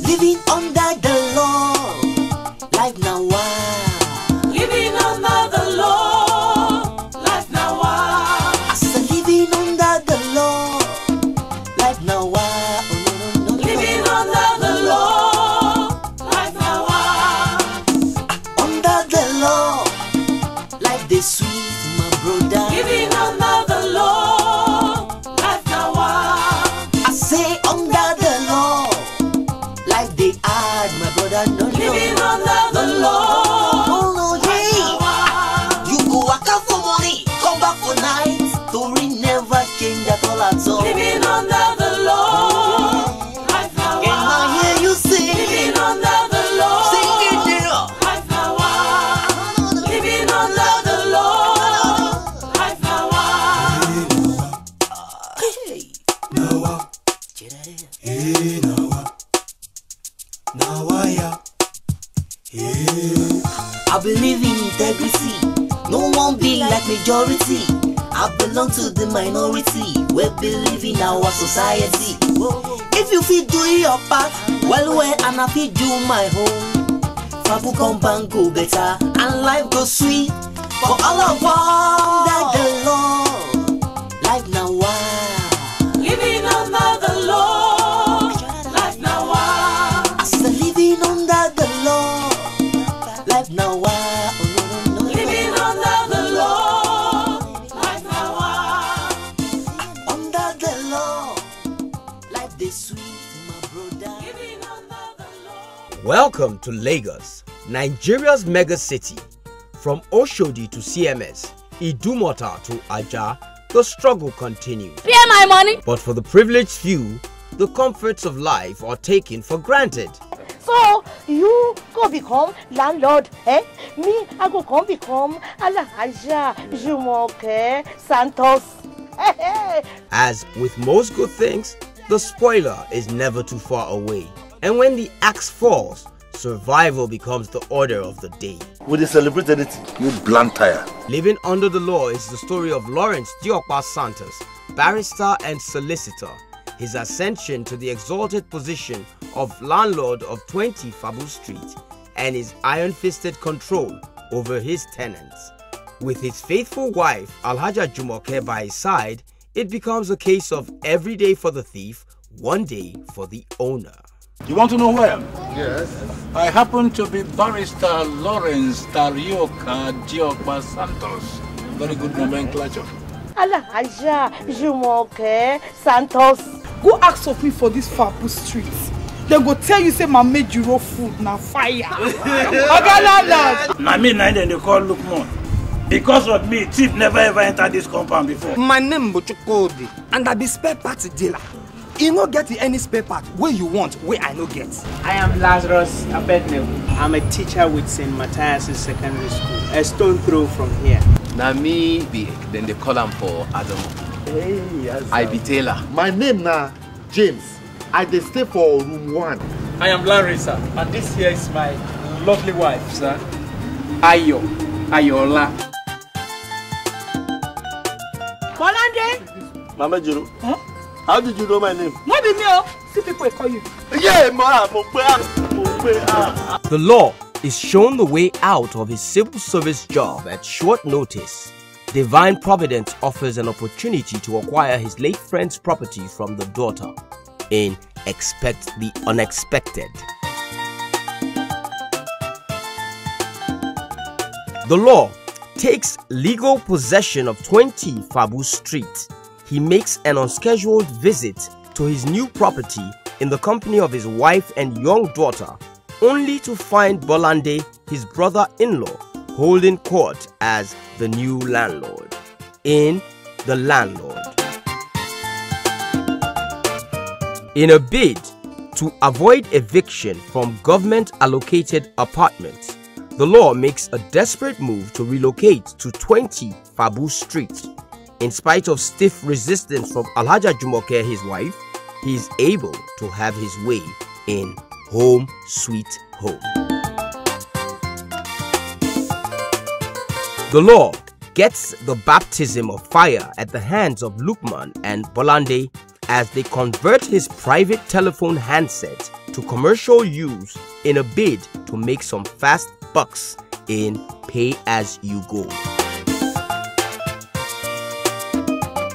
Living under the law, life now wow. Living under the law, life now wow. I said living under the law, life now wow. Oh, no, no, no, Living no. under the law, life now wow. Under the law, life they sweet, my brother. Living under the law, life now wow. I say under the law, life they hard, my brother. No, Living no. under the law. Oh no, yeah. You go work out for money, come back for night. Story never change at all. Living under the law, life now And I hear you sing. Living under the law, Sing it there. life now wow. Living under the law, life now wow. Hey. Nawa, Hey. nawa, nawaya, I believe in integrity. No one be like majority. I belong to the minority. We believe in our society. If you feel do your part, well, and I feel do my home. Fabu compound go better and life go sweet for all of us. Under the law, life now wow. Living under the law, life now wow. I said living under the law, life now wow. Oh, no, no, no, Living no. under the law, life now wow. Under the law, life they sweet, my brother. Living under the law. Welcome to Lagos, Nigeria's mega city. From Oshodi to CMS, Idumota to Aja, the struggle continues. Pay my money. But for the privileged few, the comforts of life are taken for granted. So you go become landlord, eh? Me, I go come become Alhaja Jumoke Santos. As with most good things, the spoiler is never too far away. And when the axe falls, survival becomes the order of the day. will they celebrate anything? You blunt tire. Living under the law is the story of Lawrence Diokpa Santos, barrister and solicitor, his ascension to the exalted position of landlord of 20 Fabu Street, and his iron-fisted control over his tenants. With his faithful wife, Alhaja Jumoke, by his side, it becomes a case of every day for the thief, one day for the owner. You want to know who I am? Yes. I happen to be Barrister Lawrence Tarioka Diokpa Santos. Very good nomenclature. Alhaja Jumoke Santos. Go ask of me for this Fabu street. They go tell you say my made you raw food na fire. Okay, landlord. Na me na dem dey call Lukman. Because of me, thief never ever entered this compound before. My name is Chukodi, and I be spare parts dealer. You no get any spare part where you want, where I no get. I am Lazarus Abednego. I'm a teacher with St. Matthias Secondary School, a stone throw from here. Na me be then they call him for Adam. Hey, yes. I be Taylor. My name na James. I dey stay for room 1. I am Larry, sir, and this here is my lovely wife, sir. Ayola. Bolande? Mama Jiro. Huh? How did you know my name? Not be me, oh. See people call you. Yeah, ma. The law is shown the way out of his civil service job at short notice. Divine Providence offers an opportunity to acquire his late friend's property from the daughter in Expect the Unexpected. The law takes legal possession of 20 Fabu Street. He makes an unscheduled visit to his new property in the company of his wife and young daughter, only to find Bolande, his brother-in-law, holding court as the new landlord. In The Landlord. In a bid to avoid eviction from government-allocated apartments, the law makes a desperate move to relocate to 20 Fabu Street. In spite of stiff resistance from Alhaja Jumoke, his wife, he is able to have his way in Home Sweet Home. The law gets the baptism of fire at the hands of Lukman and Bolande as they convert his private telephone handset to commercial use in a bid to make some fast bucks in pay-as-you-go.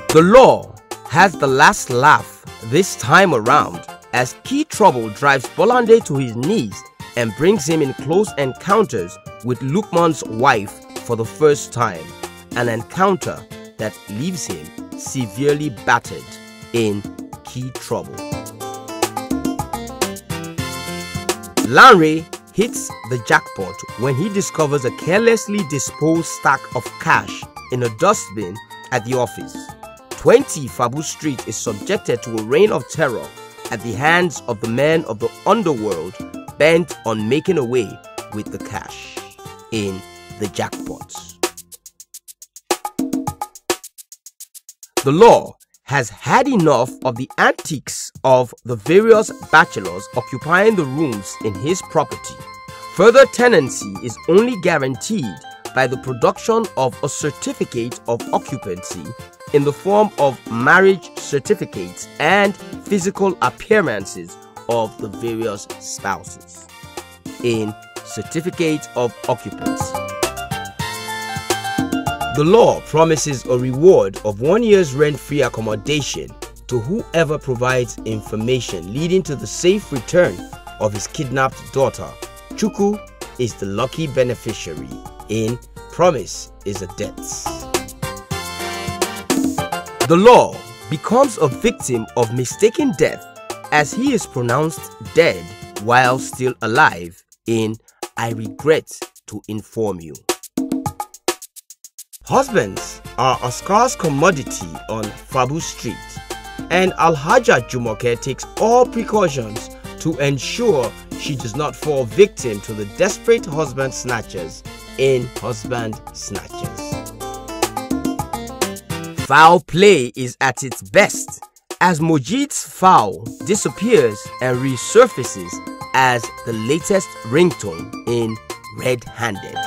The law has the last laugh this time around as Key Trouble drives Bolande to his knees and brings him in close encounters with Lukman's wife for the first time, an encounter that leaves him severely battered in Key Trouble. Lanre hits the jackpot when he discovers a carelessly disposed stack of cash in a dustbin at the office. 20 Fabu Street is subjected to a reign of terror at the hands of the men of the underworld bent on making away with the cash in the jackpots. The law has had enough of the antics of the various bachelors occupying the rooms in his property. Further tenancy is only guaranteed by the production of a certificate of occupancy in the form of marriage certificates and physical appearances of the various spouses in certificate of occupancy. The law promises a reward of 1 year's rent-free accommodation to whoever provides information leading to the safe return of his kidnapped daughter. Chuku is the lucky beneficiary in Promise is a Debt. The law becomes a victim of mistaken death as he is pronounced dead while still alive in I Regret to Inform You. Husbands are a scarce commodity on Fabu Street, and Alhaja Jumoke takes all precautions to ensure she does not fall victim to the desperate husband snatchers in Husband Snatchers. Foul play is at its best as Mojid's foul disappears and resurfaces as the latest ringtone in Red Handed.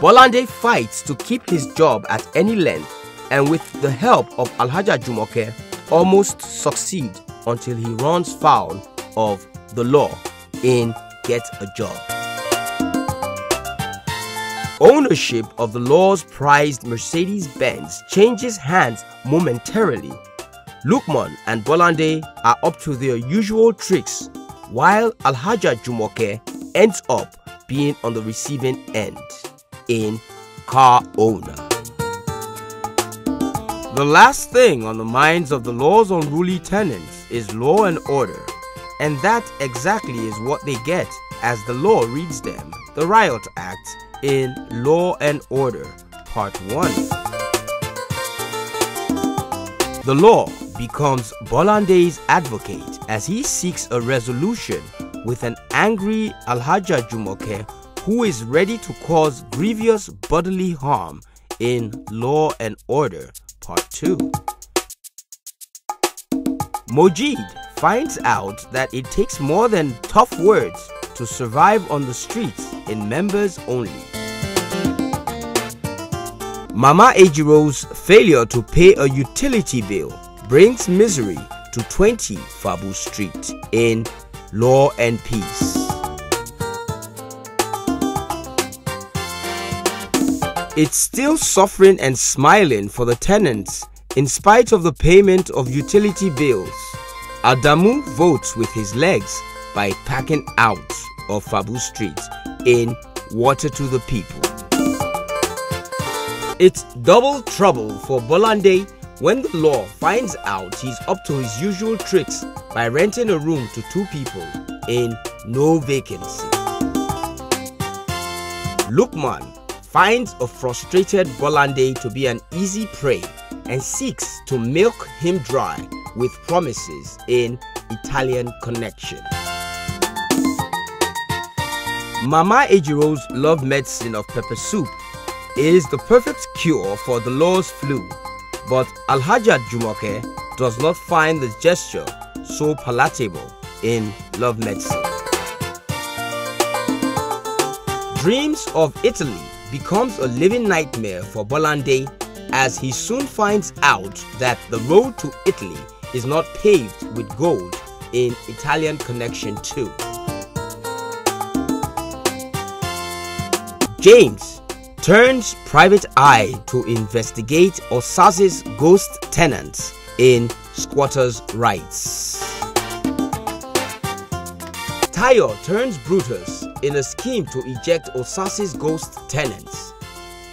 Bolande fights to keep his job at any length and with the help of Alhaja Jumoke almost succeed until he runs foul of the law in Get a Job. Ownership of the law's prized Mercedes-Benz changes hands momentarily. Lukman and Bolande are up to their usual tricks while Alhaja Jumoke ends up being on the receiving end in Car Owner. The last thing on the minds of the law's unruly tenants is law and order, and that exactly is what they get as the law reads them the Riot Act in Law and Order Part 1. The law becomes Bolande's advocate as he seeks a resolution with an angry Alhaja Jumoke who is ready to cause grievous bodily harm in Law and Order Part 2. Mojid finds out that it takes more than tough words to survive on the streets in members only. Mama Ejiro's failure to pay a utility bill brings misery to 20 Fabu Street in Law and Peace. It's still suffering and smiling for the tenants in spite of the payment of utility bills. Adamu votes with his legs by packing out of Fabu Street in Water to the People. It's double trouble for Bolande when the law finds out he's up to his usual tricks by renting a room to 2 people in No Vacancy. Lukman finds a frustrated Bolande to be an easy prey and seeks to milk him dry with promises in Italian Connection. Mama Ejiro's love medicine of pepper soup is the perfect cure for the law's flu, but Alhaja Jumoke does not find the gesture so palatable in love medicine. Dreams of Italy becomes a living nightmare for Bolande as he soon finds out that the road to Italy is not paved with gold in Italian Connection 2. James turns private eye to investigate Osas's ghost tenants in Squatters' Rights. Tayo turns Brutus in a scheme to eject Osas's ghost tenants.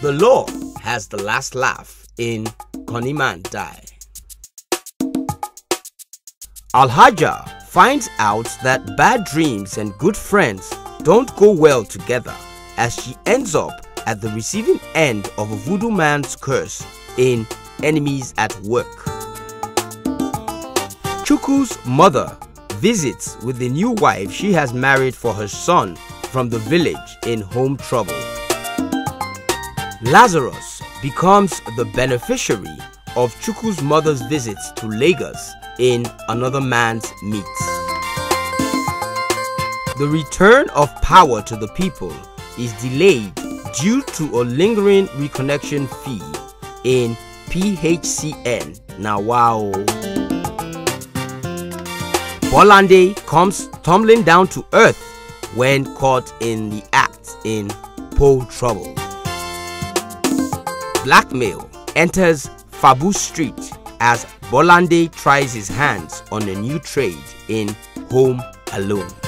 The law has the last laugh in Koniman Die. Alhaja finds out that bad dreams and good friends don't go well together, as she ends up at the receiving end of a voodoo man's curse in Enemies at Work. Chukwu's mother visits with the new wife she has married for her son from the village in home trouble. Lazarus becomes the beneficiary of Chukwu's mother's visits to Lagos in Another Man's Meat. The return of power to the people is delayed due to a lingering reconnection fee in PHCN Nawao. Bolande comes tumbling down to earth when caught in the act in Po Trouble. Blackmail enters Fabu Street as Bolande tries his hands on a new trade in Home Alone.